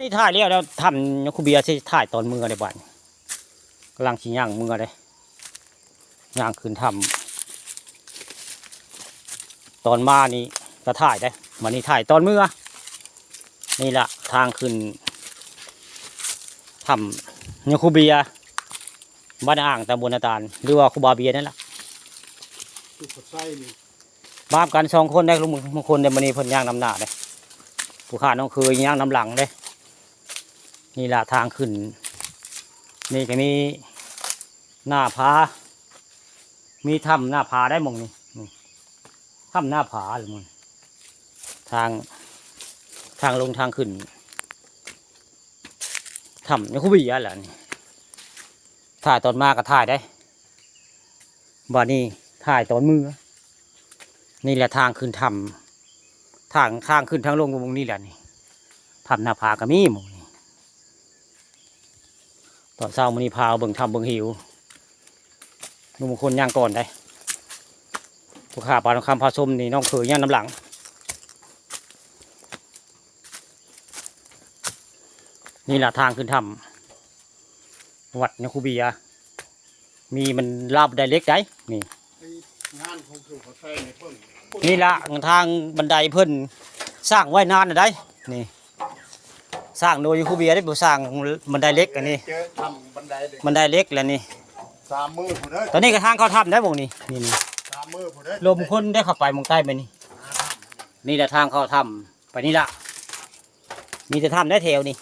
นี่ถ่ายเรียกแล้วทำยคูเบียที่ถ่ายตอนมือในบ้านกำลังชี้ย่างมือเลยย่างขึ้นทำตอนมานี่ก็ถ่ายได้มานี่ถ่ายตอนมือนี่แหละทางขึ้นทำยคูเบียบ้านอ่างตำบลนาตาลหรือว่าคูบาเบียนั่นแหละบ้านกัน2 คนได้ลุงบางคนในมันนี่เพิ่นย่างน้ำหน้าเลยผู้ข้าน้องเคยย่างน้ำหลังเลยนี่แหละทางขึ้นนี่ก็มีหน้าผามีถ้ำหน้าผาได้มองนี่ถ้ำหน้าผาหรือมึงทางลงทางขึ้นถ้ำนี่คุบิยะแหละนี่ถ่ายตอนมาก็ถ่ายได้บ่านี่ถ่ายตอนมือนี่แหละทางขึ้นถ้ำทางขึ้นทางลงมองนี่แหละนี่ถ้ำหน้าผาก็มีมองตอนเช้ามันนี่พาเบิ่งทำเบิ่งหิวลุงมงคลย่างก่อนได้ผู้ขาปลาทองคำพาชมนี่น้องเคยย่างน้ำหลังนี่แหละทางขึ้นถ้ำวัดยคูเบียมีมันลาบได้เล็กได้นี่นี่ละทางบันไดเพิ่นสร้างไว้นานได้นี่สร้างโดยยคูเบียได้บุสร้างบันไดเล็กอันนี้บันไดเล็กแล้วนี่3 มื้อพุ่นเด้อตอนนี้ก็ทางเข้าถ้ำได้บ่นี่นี่3 มื้อพุ่นเด้อลมคนได้เข้าไปมองใต้ไปนี่แหละทางเข้าถ้ำไปนี่ละมีแต่ถ้ำได้แถวนี่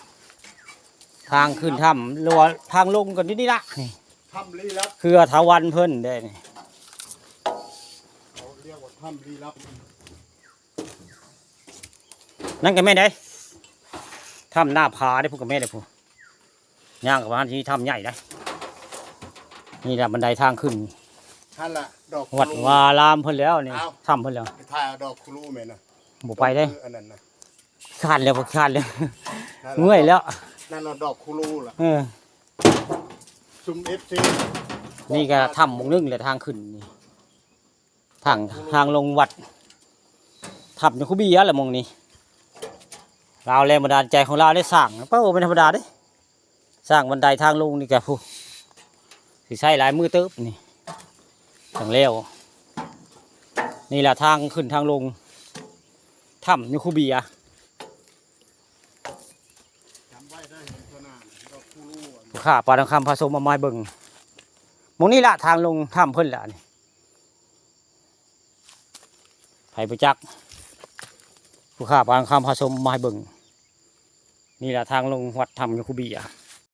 ทางขึ้นถ้ำหรือว่าทางลงกันนี่ละนี่ถ้ำลี้ลับคือทวันเพิ่นได้นี่เขาเรียกว่าถ้ำลี้ลับนั่นก็แม่ได้ถ้ำหน้าผาได้พวกกับแม่ได้พวกย่างกับบ้านที่ถ้ำใหญ่ได้นี่แหละบันไดทางขึ้นท่านละดอกวัดวารามเพิ่นแล้วนี่ถ้ำเพิ่นแล้วไปถ่ายดอกคุรูแม่น่ะบ่ไปได้อันนั้นน่ะขาดแล้วบ่ขาดแล้วเมื่อยแล้วนั่นน่ะดอกคุรูล่ะซุ่ม FC นี่ก็ถ้ำมงนึงเลยทางขึ้นนี่ทางลงวัดถ้ำยคูเบียแหละมงนี้เราแรงบันดาลใจของเราได้สร้างเป้าเป็นธรรมดาเด้สร้างบันไดทางลงนี่แกผู้สิใช้หลายมือเติบนี่อย่างเร็วนี่แหละทางขึ้นทางลงถ้ำยคูเบียข้าปลาทองคำผสมมาไม้เบิ่งมองนี่ละทางลงถ้ำเพิ่นละนี่ไผ่ประจักษ์ผู้ข้าปลาทองคำผสมมาไม้เบิ่งนี่แหละทางลงวัดถ้ำยคูเบีย